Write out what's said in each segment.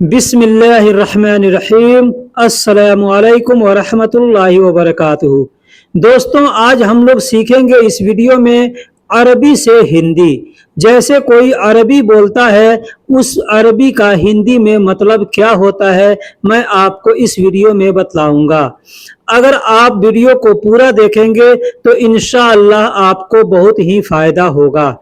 बिस्मिल्लाहिर्रहमानिर्रहीम। अस्सलामुअलैकुम वरहमतुल्लाहि वबरकातुहू। दोस्तों, आज हम लोग सीखेंगे इस वीडियो में अरबी से हिंदी। जैसे कोई अरबी बोलता है, उस अरबी का हिंदी में मतलब क्या होता है, मैं आपको इस वीडियो में बतलाऊंगा। अगर आप वीडियो को पूरा देखेंगे तो इंशाअल्लाह आपको बहुत ही फायदा होगा।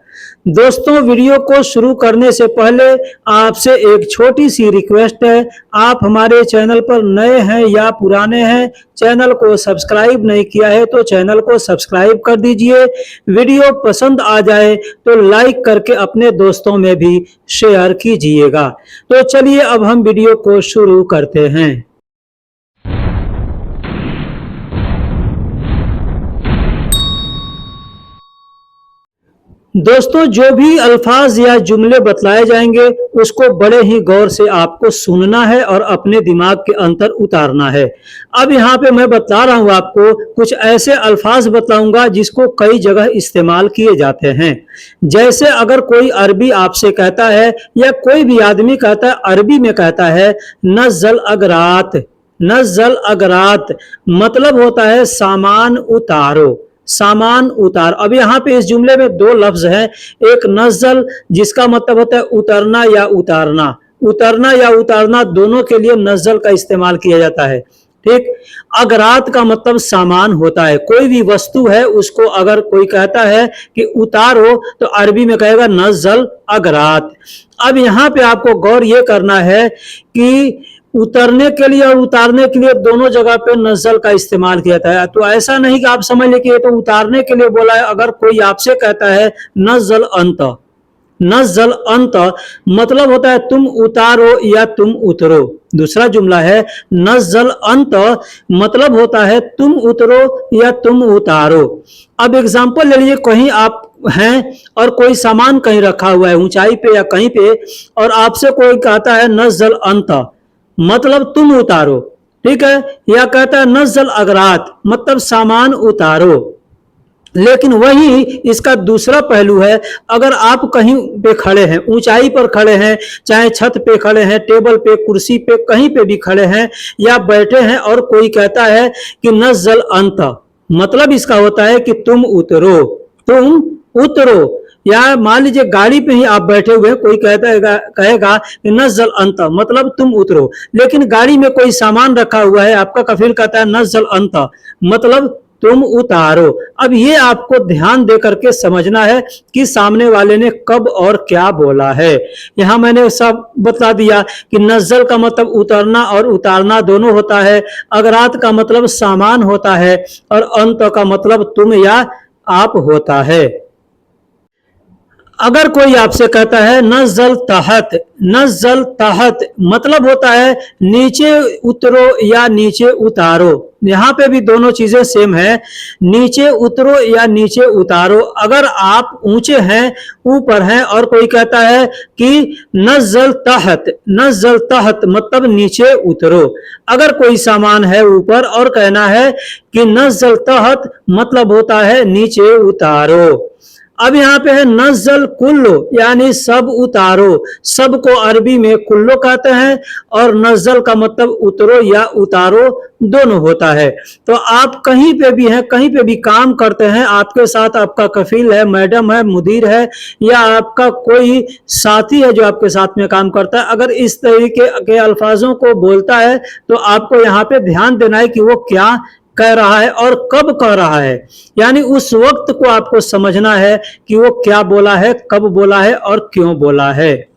दोस्तों, वीडियो को शुरू करने से पहले आपसे एक छोटी सी रिक्वेस्ट है। आप हमारे चैनल पर नए हैं या पुराने हैं, चैनल को सब्सक्राइब नहीं किया है तो चैनल को सब्सक्राइब कर दीजिए। वीडियो पसंद आ जाए तो लाइक करके अपने दोस्तों में भी शेयर कीजिएगा। तो चलिए अब हम वीडियो को शुरू करते हैं। दोस्तों, जो भी अल्फाज या जुमले बतलाए जाएंगे उसको बड़े ही गौर से आपको सुनना है और अपने दिमाग के अंदर उतारना है। अब यहाँ पे मैं बता रहा हूँ आपको कुछ ऐसे अल्फाज बतलाऊंगा जिसको कई जगह इस्तेमाल किए जाते हैं। जैसे अगर कोई अरबी आपसे कहता है या कोई भी आदमी कहता है, अरबी में कहता है नज़ल अगरात। नज़ल अगरात मतलब होता है सामान उतारो, सामान उतार। अब यहाँ पे इस जुमले में दो लफ्ज हैं। एक नज़ल जिसका मतलब होता है उतरना या उतारना। उतरना या उतारना दोनों के लिए नज़ल का इस्तेमाल किया जाता है। ठीक। अगरात का मतलब सामान होता है। कोई भी वस्तु है उसको अगर कोई कहता है कि उतारो तो अरबी में कहेगा नज़ल अगरात। अब यहाँ पे आपको गौर ये करना है कि उतरने के लिए और उतारने के लिए दोनों जगह पे नज़ल का इस्तेमाल किया जाता है। तो ऐसा नहीं कि आप समझ लें कि ये तो उतारने के लिए बोला है। अगर कोई आपसे कहता है नज़ल अंत, नज़ल अंत मतलब होता है तुम उतारो या तुम उतरो। दूसरा जुमला है नज़ल अंत मतलब होता है तुम उतरो या तुम उतारो। अब एग्जांपल ले लीजिए, कहीं आप हैं और कोई सामान कहीं रखा हुआ है ऊंचाई पे या कहीं पे, और आपसे कोई कहता है नज़ल अंत मतलब तुम उतारो। ठीक है। या कहता है नज़ल अगरात मतलब सामान उतारो। लेकिन वही इसका दूसरा पहलू है। अगर आप कहीं पे खड़े हैं, ऊंचाई पर खड़े हैं, चाहे छत पे खड़े हैं, टेबल पे, कुर्सी पे, कहीं पे भी खड़े हैं या बैठे हैं, और कोई कहता है कि नज़ल अंत मतलब इसका होता है कि तुम उतरो, तुम उतरो। या मान लीजिए गाड़ी पे ही आप बैठे हुए हैं, कोई कहेगा कि नज़ल अंत मतलब तुम उतरो। लेकिन गाड़ी में कोई सामान रखा हुआ है, आपका कफील कहता है नज़ल अंत मतलब तुम उतारो। अब ये आपको ध्यान दे करके समझना है कि सामने वाले ने कब और क्या बोला है। यहां मैंने सब बता दिया कि नज़ल का मतलब उतरना और उतारना दोनों होता है। अगरात का मतलब सामान होता है और अंत का मतलब तुम या आप होता है। अगर कोई आपसे कहता है नज़ल तहत, नज़ल तहत मतलब होता है नीचे उतरो या नीचे उतारो। यहां पे भी दोनों चीजें सेम है, नीचे उतरो या नीचे उतारो। अगर आप ऊंचे हैं, ऊपर हैं, और कोई कहता है कि नज़ल तहत, नज़ल तहत मतलब नीचे उतरो। अगर कोई सामान है ऊपर और कहना है कि नज़ल तहत मतलब होता है नीचे उतारो। अब यहाँ पे है नज़ल कुल्लो यानी सब उतारो। सब को अरबी में कुल्लो कहते हैं और नज़ल का मतलब उतरो या उतारो दोनों होता है। तो आप कहीं पे भी हैं, कहीं पे भी काम करते हैं, आपके साथ आपका कफील है, मैडम है, मुदीर है, या आपका कोई साथी है जो आपके साथ में काम करता है, अगर इस तरीके के अल्फाजों को बोलता है तो आपको यहाँ पे ध्यान देना है कि वो क्या कह रहा है और कब कह रहा है। यानी उस वक्त को आपको समझना है कि वो क्या बोला है, कब बोला है और क्यों बोला है।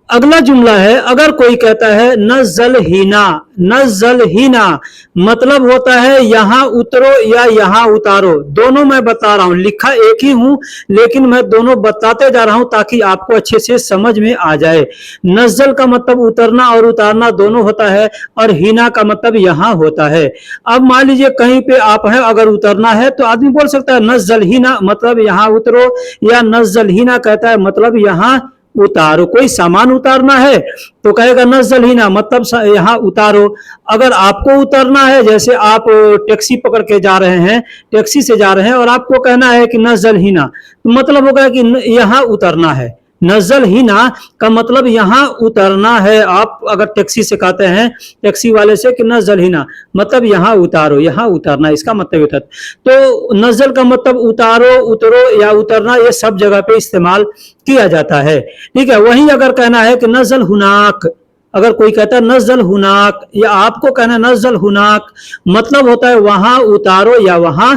अगला जुमला है, अगर कोई कहता है नज़ल हीना, नज़ल हीना मतलब होता है यहां उतरो या यहां उतारो। दोनों मैं बता रहा हूं, लिखा एक ही हूं लेकिन मैं दोनों बताते जा रहा हूं ताकि आपको अच्छे से समझ में आ जाए। नज़ल का मतलब उतरना और उतारना दोनों होता है और हीना का मतलब यहां होता है। अब मान लीजिए कहीं पे आप हैं, अगर उतरना है तो आदमी बोल सकता है नज़ल हीना मतलब यहां उतरो, या नज़ल हीना कहता है मतलब यहां उतारो। कोई सामान उतारना है तो कहेगा नज़ल हीना मतलब यहाँ उतारो। अगर आपको उतरना है, जैसे आप टैक्सी पकड़ के जा रहे हैं, टैक्सी से जा रहे हैं और आपको कहना है कि नज़ल हीना मतलब होगा कि यहाँ उतरना है, नजल ही ना का मतलब यहाँ उतरना है। आप अगर टैक्सी से कहते हैं टैक्सी वाले से कि नजल ही ना, मतलब यहाँ उतारो, यहाँ उतरना, इसका मतलब होता है। तो नजल का मतलब उतारो, उतरो या उतरना, ये सब जगह पे इस्तेमाल किया जाता है। ठीक है, वहीं अगर कहना है कि नजल हुनाक, अगर कोई कहता है नजल हुनाक, या आपको कहना है नजल हुनाक, मतलब होता है वहां उतारो या वहां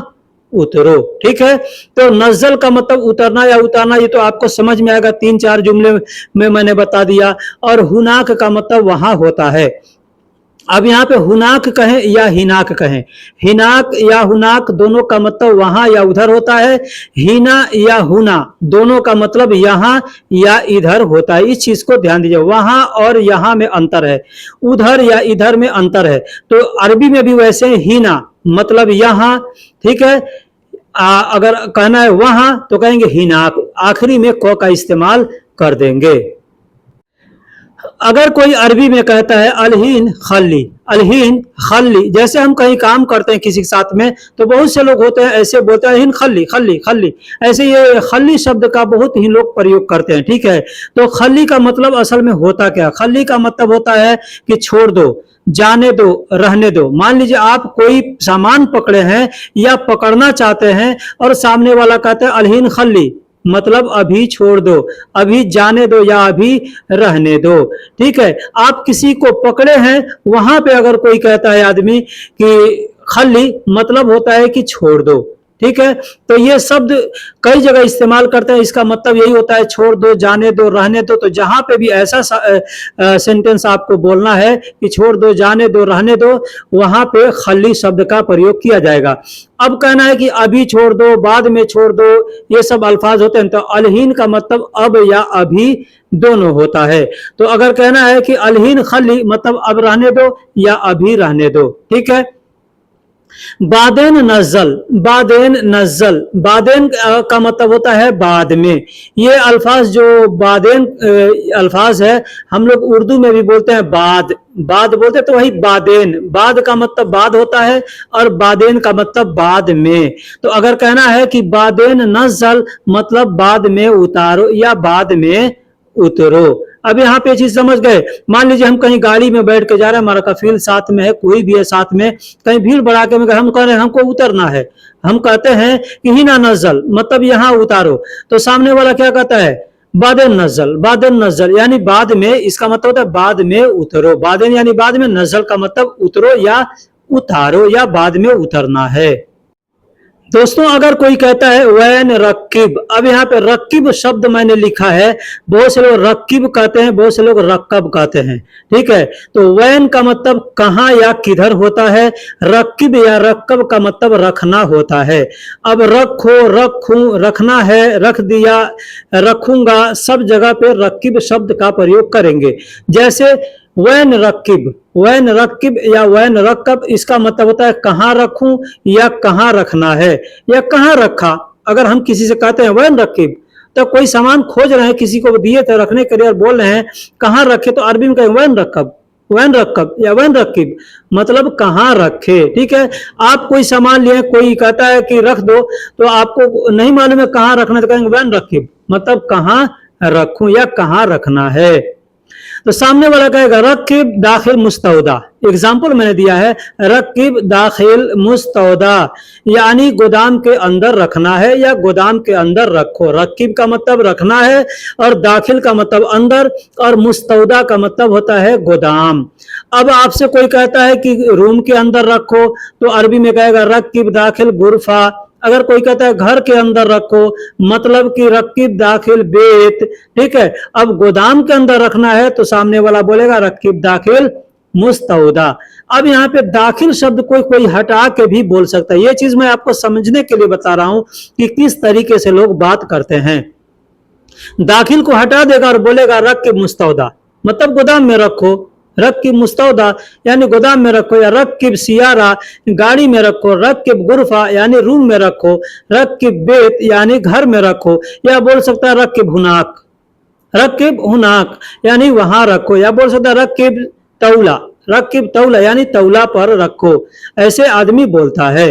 उतरो। ठीक है, तो नजल का मतलब उतरना या उतारना, ये तो आपको समझ में आएगा, 3-4 जुमले में मैंने बता दिया। और हुनाक का मतलब वहां होता है। अब यहाँ पे हुनाक कहें या हिनाक कहें, हिनाक या हुनाक दोनों का मतलब वहां या उधर होता है। हिना या हुना दोनों का मतलब यहाँ या इधर होता है। इस चीज को ध्यान दीजिए, वहां और यहाँ में अंतर है, उधर या इधर में अंतर है। तो अरबी में भी वैसे हिना मतलब यहाँ, ठीक है। अगर कहना है वहां तो कहेंगे हिनाक, आखिरी में क का इस्तेमाल कर देंगे। अगर कोई अरबी में कहता है अलहीन खल्ली, अलहीन खल्ली, जैसे हम कहीं काम करते हैं किसी के साथ में, तो बहुत से लोग होते हैं ऐसे बोलते हैं अलहीन खल्ली खल्ली खल्ली, ऐसे ये खल्ली शब्द का बहुत ही लोग प्रयोग करते हैं। ठीक है, तो खल्ली का मतलब असल में होता क्या, खल्ली का मतलब होता है कि छोड़ दो, जाने दो, रहने दो। मान लीजिए आप कोई सामान पकड़े हैं या पकड़ना चाहते हैं और सामने वाला कहता है अलहीन खल्ली, मतलब अभी छोड़ दो, अभी जाने दो या अभी रहने दो। ठीक है, आप किसी को पकड़े हैं, वहां पे अगर कोई कहता है आदमी कि खल्ली, मतलब होता है कि छोड़ दो। ठीक है, तो ये शब्द कई जगह इस्तेमाल करते हैं, इसका मतलब यही होता है छोड़ दो, जाने दो, रहने दो। तो जहां पे भी ऐसा सेंटेंस आपको बोलना है कि छोड़ दो, जाने दो, रहने दो, वहां पे खल्ली शब्द का प्रयोग किया जाएगा। अब कहना है कि अभी छोड़ दो, बाद में छोड़ दो, ये सब अल्फाज होते हैं। तो अलहीन का मतलब अब या अभी दोनों होता है। तो अगर कहना है कि अलहीन खल्ली, मतलब अब रहने दो या अभी रहने दो। ठीक है, बादेन नजल, बादेन नजल, बादेन का मतलब होता है बाद में। ये अल्फाज जो बादेन अल्फाज है, हम लोग उर्दू में भी बोलते हैं बाद, बाद बोलते तो वही बादेन, बाद का मतलब बाद होता है और बादेन का मतलब बाद में। तो अगर कहना है कि बादेन नजल, मतलब बाद में उतारो या बाद में उतरो। अब यहाँ पे चीज समझ गए। मान लीजिए हम कहीं गाड़ी में बैठ के जा रहे हैं, हमारा कफील साथ में है, कोई भी है साथ में, कहीं भीड़ भड़ाके में हम कह रहे हैं हमको उतरना है, हम कहते हैं कि हिना नजल, मतलब यहाँ उतारो। तो सामने वाला क्या कहता है, बादन नजल, बादन नजल, यानी बाद में, इसका मतलब होता है बाद में उतरो। बादन यानी बाद में, नजल का मतलब उतरो या उतारो या बाद में उतरना है। दोस्तों अगर कोई कहता है वैन रक्किब, अब यहाँ पे रक्किब शब्द मैंने लिखा है, बहुत से लोग रक्किब कहते हैं, बहुत से लोग रक्कब कहते हैं। ठीक है, तो वैन का मतलब कहाँ या किधर होता है, रक्किब या रक्कब का मतलब रखना होता है। अब रखो, रखूं, रखना है, रख दिया, रखूंगा, सब जगह पे रक्किब शब्द का प्रयोग करेंगे। जैसे वैन रक्किब, वैन रक्किब या वैन रक्कब, इसका मतलब होता है कहाँ रखूं या कहाँ रखना है या कहाँ रखा। अगर हम किसी से कहते हैं वैन रक्किब, तो कोई सामान खोज रहे हैं, किसी को दिए थे रखने के लिए और बोल रहे हैं कहाँ रखे, तो अरबी में कहें वैन रक्कब, वैन रक्कब या वैन रक्किब, मतलब कहाँ रखे। ठीक है, आप कोई सामान लिए, कोई कहता है कि रख दो, तो आपको नहीं मालूम है कहाँ रखना, तो कहेंगे वैन रक्किब, मतलब कहाँ रखूं या कहाँ रखना है। तो सामने वाला कहेगा रक्किब दाखिल मुस्तौदा, एग्जाम्पल मैंने दिया है, रक्किब दाखिल मुस्तौदा, यानी गोदाम के अंदर रखना है या गोदाम के अंदर रखो। रक्किब का मतलब रखना है और दाखिल का मतलब अंदर और मुस्तौदा का मतलब होता है गोदाम। अब आपसे कोई कहता है कि रूम के अंदर रखो, तो अरबी में कहेगा रक्किब दाखिल गुरफा। अगर कोई कहता है घर के अंदर रखो, मतलब कि रक्किब दाखिल बेत। ठीक है, अब गोदाम के अंदर रखना है तो सामने वाला बोलेगा रक्किब दाखिल मुस्तौदा। अब यहाँ पे दाखिल शब्द कोई कोई हटा के भी बोल सकता है। ये चीज मैं आपको समझने के लिए बता रहा हूं कि किस तरीके से लोग बात करते हैं। दाखिल को हटा देगा और बोलेगा रक्किब मुस्तौदा, मतलब गोदाम में रखो, रक्किब मुस्तौदा यानी गोदाम में रखो, या रक्किब सियारा गाड़ी में रखो, रक्किब गुरफा यानी रूम में रखो, रक्किब बेत यानी घर में रखो, या बोल सकता है रक्किब हुनाक, रक्किब हुनाक यानी वहां रखो, या बोल सकता है रक्किब तौला, रक्किब तौला यानी तौला पर रखो। ऐसे आदमी बोलता है।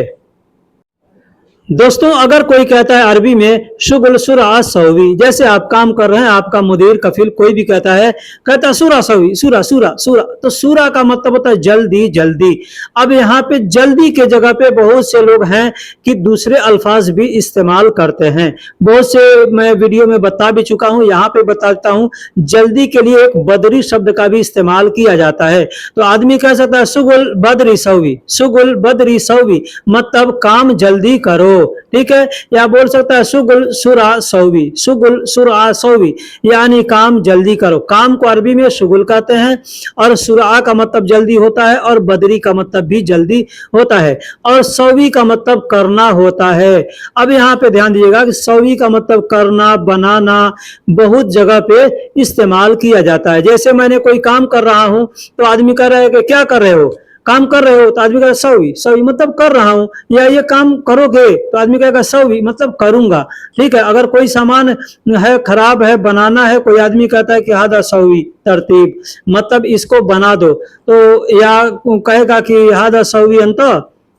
दोस्तों अगर कोई कहता है अरबी में शुगल सुरा सौवी, जैसे आप काम कर रहे हैं, आपका मुदीर कफिल कोई भी कहता है सुरा सौवी, सूरा सूरा सूरा, तो सूरा का मतलब होता है जल्दी जल्दी। अब यहाँ पे जल्दी के जगह पे बहुत से लोग हैं कि दूसरे अल्फाज भी इस्तेमाल करते हैं। बहुत से मैं वीडियो में बता भी चुका हूँ, यहाँ पे बताता हूँ। जल्दी के लिए एक बदरी शब्द का भी इस्तेमाल किया जाता है। तो आदमी कह सकता है सुगुल बदरी सौवी, सुगुल बदरी सौवी, मतलब काम जल्दी करो, ठीक है। या बोल सकता है सुगुल सुरा सौवी, सुगुल सुरा सौवी, यानी काम जल्दी करो। काम को अरबी में शुगुल कहते हैं, और सुरा का मतलब जल्दी होता है, और बदरी का मतलब भी जल्दी होता है, और सौवी का मतलब करना होता है। अब यहाँ पे ध्यान दीजिएगा कि सौवी का मतलब करना, बनाना, बहुत जगह पे इस्तेमाल किया जाता है। जैसे मैंने कोई काम कर रहा हूं तो आदमी कह रहा है कि क्या कर रहे हो, काम कर रहे हो, तो आदमी कहेगा सौवी, सौवी मतलब कर रहा हूं। या ये काम करोगे, तो आदमी कहेगा सौवी मतलब करूंगा, ठीक है। अगर कोई सामान है खराब है, बनाना है, कोई आदमी कहता है कि हादा सौवी तरतीब, मतलब इसको बना दो, तो या कहेगा कि हादा सौवी अंत,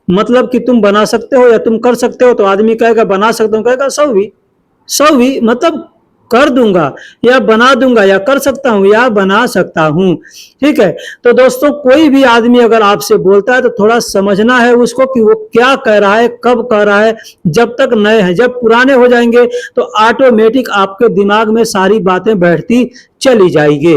मतलब कि तुम बना सकते हो या तुम कर सकते हो, तो आदमी कहेगा बना सकता हूं, कहेगा सौवी, सौवी मतलब कर दूंगा या बना दूंगा या कर सकता हूं या बना सकता हूं, ठीक है। तो दोस्तों कोई भी आदमी अगर आपसे बोलता है तो थोड़ा समझना है उसको कि वो क्या कह रहा है, कब कह रहा है। जब तक नए हैं, जब पुराने हो जाएंगे तो ऑटोमेटिक आपके दिमाग में सारी बातें बैठती चली जाएगी।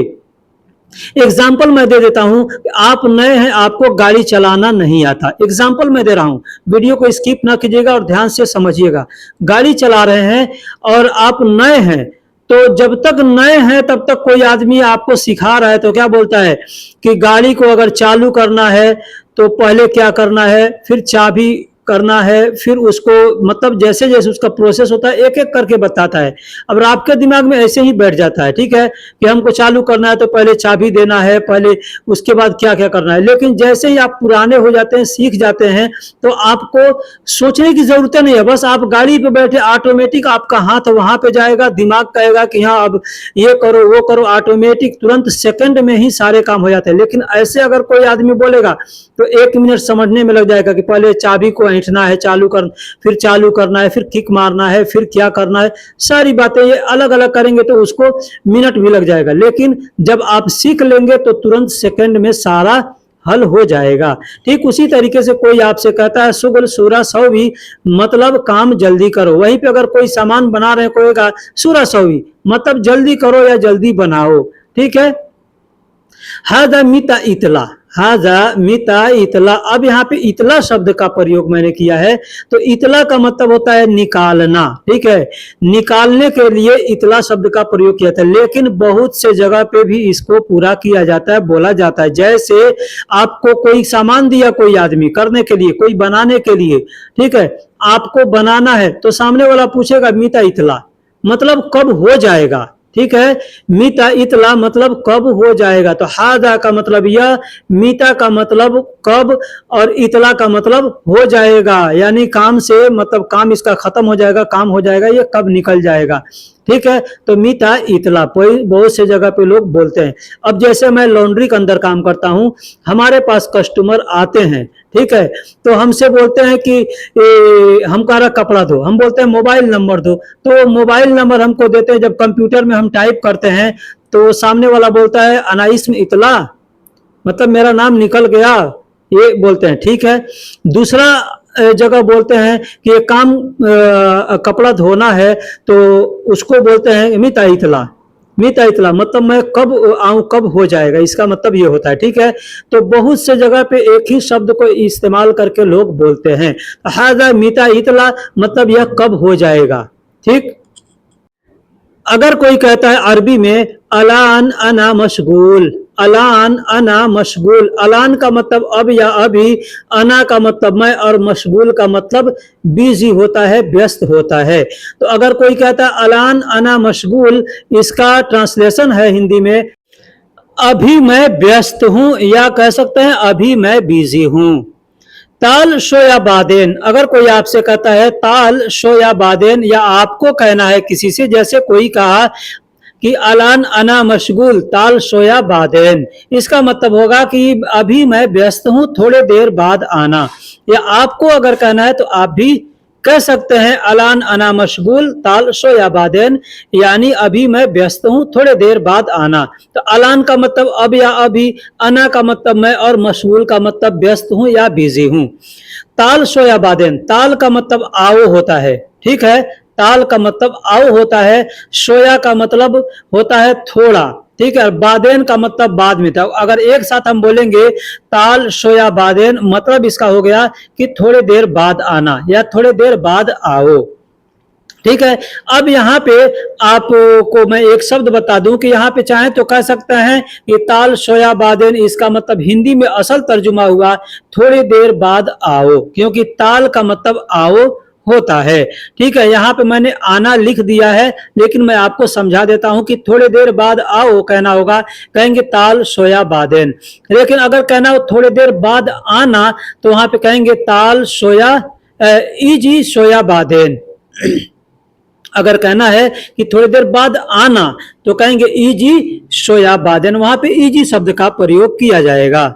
एग्जाम्पल मैं दे देता हूं, आप नए हैं, आपको गाड़ी चलाना नहीं आता, एग्जाम्पल मैं दे रहा हूं, वीडियो को स्किप ना कीजिएगा और ध्यान से समझिएगा। गाड़ी चला रहे हैं और आप नए हैं, तो जब तक नए हैं तब तक कोई आदमी आपको सिखा रहा है तो क्या बोलता है कि गाड़ी को अगर चालू करना है तो पहले क्या करना है, फिर चाबी करना है, फिर उसको मतलब जैसे जैसे उसका प्रोसेस होता है एक एक करके बताता है। अब आपके दिमाग में ऐसे ही बैठ जाता है, ठीक है, कि हमको चालू करना है तो पहले चाबी देना है, पहले उसके बाद क्या क्या करना है। लेकिन जैसे ही आप पुराने हो जाते हैं, सीख जाते हैं, तो आपको सोचने की जरूरत नहीं है, बस आप गाड़ी पे बैठे ऑटोमेटिक आपका हाथ वहां पे जाएगा, दिमाग कहेगा कि हाँ अब ये करो वो करो, ऑटोमेटिक तुरंत सेकंड में ही सारे काम हो जाते हैं। लेकिन ऐसे अगर कोई आदमी बोलेगा तो 1 मिनट समझने में लग जाएगा कि पहले चाबी को ऐंठना है, चालू कर, फिर चालू करना है, फिर किक मारना है, फिर क्या करना है, सारी बातें ये अलग अलग करेंगे तो उसको मिनट भी लग जाएगा। लेकिन जब आप सीख लेंगे तो तुरंत सेकंड में सारा हल हो जाएगा। ठीक उसी तरीके से कोई आपसे कहता है सुगल सूरा सौवी, मतलब काम जल्दी करो। वहीं पे अगर कोई सामान बना रहे कोई का सूरा सौवी, मतलब जल्दी करो या जल्दी बनाओ, ठीक है। हाजा मिता इतला, हाजा मिता इतला। अब यहाँ पे इतला शब्द का प्रयोग मैंने किया है, तो इतला का मतलब होता है निकालना, ठीक है। निकालने के लिए इतला शब्द का प्रयोग किया था, लेकिन बहुत से जगह पे भी इसको पूरा किया जाता है, बोला जाता है। जैसे आपको कोई सामान दिया कोई आदमी करने के लिए, कोई बनाने के लिए, ठीक है, आपको बनाना है तो सामने वाला पूछेगा मीता इतला, मतलब कब हो जाएगा, ठीक है। मीता इतला मतलब कब हो जाएगा। तो हादा का मतलब यह, मीता का मतलब कब, और इतला का मतलब हो जाएगा, यानी काम से मतलब काम इसका खत्म हो जाएगा, काम हो जाएगा, ये कब निकल जाएगा, ठीक है। तो मीता इतला बहुत से जगह पे लोग बोलते हैं। अब जैसे मैं लॉन्ड्री के अंदर काम करता हूं, हमारे पास कस्टमर आते हैं, ठीक है, तो हमसे बोलते हैं कि हम कह रहा कपड़ा दो, हम बोलते हैं मोबाइल नंबर दो, तो मोबाइल नंबर हमको देते हैं। जब कंप्यूटर में हम टाइप करते हैं तो सामने वाला बोलता है अनाइस्म इतला, मतलब मेरा नाम निकल गया, ये बोलते हैं, ठीक है। दूसरा जगह बोलते हैं कि ये काम कपड़ा धोना है, तो उसको बोलते हैं मिता इतला, मिता इतला मतलब मैं कब आऊं, कब हो जाएगा, इसका मतलब ये होता है, ठीक है। तो बहुत से जगह पे एक ही शब्द को इस्तेमाल करके लोग बोलते हैं। हाजा मिता इतला मतलब यह कब हो जाएगा, ठीक। अगर कोई कहता है अरबी में अलान अना मशगूल, अलान अना मशगूल, अलान का मतलब अब या अभी, अना का मतलब मैं, और मशगूल का मतलब बिजी होता है, व्यस्त होता है। तो अगर कोई कहता है अलान अना मशगूल, इसका ट्रांसलेशन है हिंदी में अभी मैं व्यस्त हूं, या कह सकते हैं अभी मैं बिजी हूं। ताल शोया बादेन, अगर कोई आपसे कहता है ताल शोया बादेन, या आपको कहना है किसी से, जैसे कोई कहा कि अलान अना मशगूल ताल शोया बादेन, इसका मतलब होगा कि अभी मैं व्यस्त हूं, थोड़े देर बाद आना। या आपको अगर कहना है तो आप भी कह सकते हैं अलान अना मशगूल ताल शोया बादेन, यानी अभी मैं व्यस्त हूं, थोड़े देर बाद आना। तो अलान का मतलब अब या अभी, अना का मतलब मैं, और मशगूल का मतलब व्यस्त हूं या बिजी हूं। ताल शोया बादेन, ताल का मतलब आओ होता है, ठीक है, ताल का मतलब आओ होता है, शोया का मतलब होता है थोड़ा, ठीक है, बादेन का मतलब बाद में था। अगर एक साथ हम बोलेंगे ताल शोया बादेन, मतलब इसका हो गया कि थोड़ी देर बाद आना या थोड़ी देर बाद आओ, ठीक है। अब यहाँ पे आपको मैं एक शब्द बता दूं कि यहाँ पे चाहे तो कह सकते हैं कि ताल शोया बादेन, इसका मतलब हिंदी में असल तर्जुमा हुआ थोड़ी देर बाद आओ, क्योंकि ताल का मतलब आओ होता है, ठीक है। यहाँ पे मैंने आना लिख दिया है, लेकिन मैं आपको समझा देता हूं कि थोड़ी देर बाद आओ कहना होगा, कहेंगे ताल शोया बादेन। लेकिन अगर कहना हो थोड़ी देर बाद आना, तो वहां पे कहेंगे ताल शोया इजी शोया बादेन। अगर कहना है कि थोड़ी देर बाद आना, तो कहेंगे इजी शोया बादेन, वहां पे इजी शब्द का प्रयोग किया जाएगा।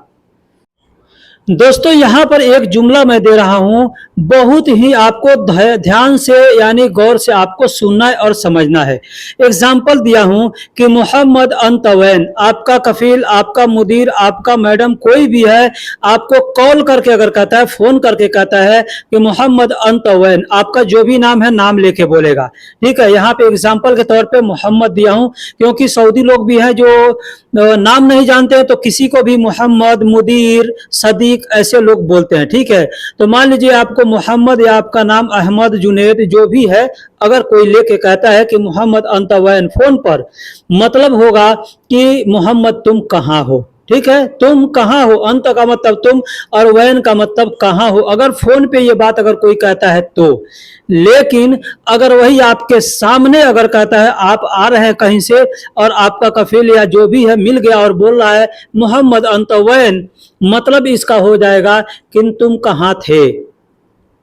दोस्तों यहाँ पर एक जुमला मैं दे रहा हूं, बहुत ही आपको ध्यान से यानी गौर से आपको सुनना है और समझना है। एग्जाम्पल दिया हूं कि मोहम्मद अंतवैन, आपका कफील, आपका मुदीर, आपका मैडम कोई भी है, आपको कॉल करके अगर कहता है, फोन करके कहता है कि मोहम्मद अंतवैन, आपका जो भी नाम है नाम लेके बोलेगा, ठीक है। यहाँ पे एग्जाम्पल के तौर पे मोहम्मद दिया हूं, क्योंकि सऊदी लोग भी हैं जो नाम नहीं जानते हैं, तो किसी को भी मोहम्मद, मुदीर, सदीक ऐसे लोग बोलते हैं, ठीक है। तो मान लीजिए आपको मोहम्मद या आपका नाम अहमद, जुनेद जो भी है, अगर कोई लेके कहता है कि मोहम्मद अंतवैन फोन पर, मतलब होगा कि मोहम्मद तुम कहाँ हो, ठीक है, तुम कहाँ हो, अंत का मतलब तुम और वैन का मतलब कहाँ हो, अगर फोन पे ये बात अगर कोई कहता है तो। लेकिन अगर वही आपके सामने अगर कहता है, आप आ रहे हैं कहीं से और आपका कफील या जो भी है मिल गया और बोल रहा है मोहम्मद अंतवैन, मतलब इसका हो जाएगा कि तुम कहाँ थे,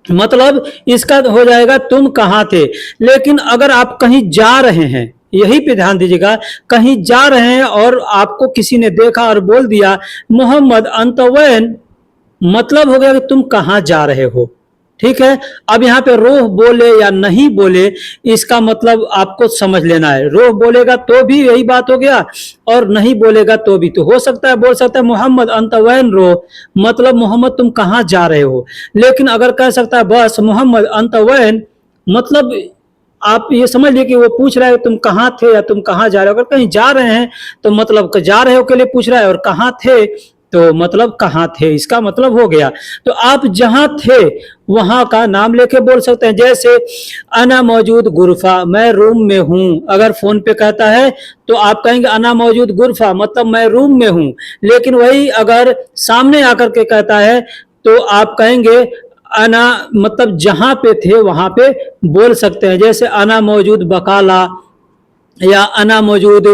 मतलब इसका हो जाएगा तुम कहाँ थे। लेकिन अगर आप कहीं जा रहे हैं, यही पे ध्यान दीजिएगा, कहीं जा रहे हैं और आपको किसी ने देखा और बोल दिया मोहम्मद अंतवैन, मतलब हो गया कि तुम कहाँ जा रहे हो, ठीक है। अब यहाँ पे रोह बोले या नहीं बोले, इसका मतलब आपको समझ लेना है। रोह बोलेगा तो भी यही बात हो गया, और नहीं बोलेगा तो भी, तो हो सकता है बोल सकता है मोहम्मद अंतवैन रोह, मतलब मोहम्मद तुम कहाँ जा रहे हो। लेकिन अगर कह सकता है बस मोहम्मद अंतवैन, मतलब आप ये समझ लीजिए कि वो पूछ रहा है तुम कहाँ थे या तुम कहाँ जा रहे हो। अगर कहीं जा रहे हैं तो मतलब जा रहे हो के लिए पूछ रहा है, और कहाँ थे तो मतलब कहाँ थे, इसका मतलब हो गया। तो आप जहां थे वहां का नाम लेके बोल सकते हैं, जैसे अना मौजूद गुरफा, मैं रूम में हूं, अगर फोन पे कहता है तो आप कहेंगे अना मौजूद गुरफा, मतलब मैं रूम में हूं। लेकिन वही अगर सामने आकर के कहता है तो आप कहेंगे अना, मतलब जहां पे थे वहां पे बोल सकते हैं, जैसे अना मौजूद बकाला, या अना मौजूद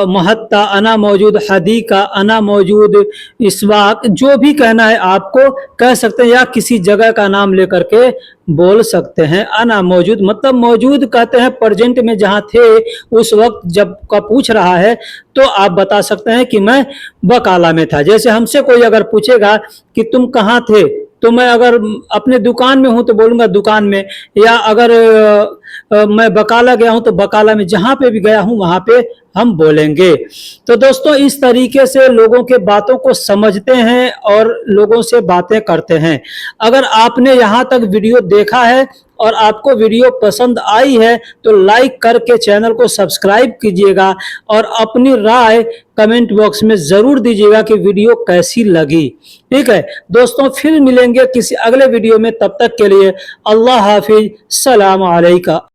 महत्ता, अना मौजूद हदीका, अना मौजूद इसवाक, जो भी कहना है आपको कह सकते हैं, या किसी जगह का नाम लेकर के बोल सकते हैं। अना मौजूद मतलब मौजूद कहते हैं प्रेजेंट में जहाँ थे उस वक्त जब का पूछ रहा है, तो आप बता सकते हैं कि मैं बकाला में था। जैसे हमसे कोई अगर पूछेगा कि तुम कहाँ थे, तो मैं अगर अपने दुकान में हूं तो बोलूंगा दुकान में, या अगर मैं बकाला गया हूं तो बकाला में, जहां पे भी गया हूं वहां पे हम बोलेंगे। तो दोस्तों इस तरीके से लोगों के बातों को समझते हैं और लोगों से बातें करते हैं। अगर आपने यहाँ तक वीडियो देखा है और आपको वीडियो पसंद आई है तो लाइक करके चैनल को सब्सक्राइब कीजिएगा, और अपनी राय कमेंट बॉक्स में जरूर दीजिएगा कि वीडियो कैसी लगी। ठीक है दोस्तों, फिर मिलेंगे किसी अगले वीडियो में, तब तक के लिए अल्लाह हाफिज, सलाम अलैकुम।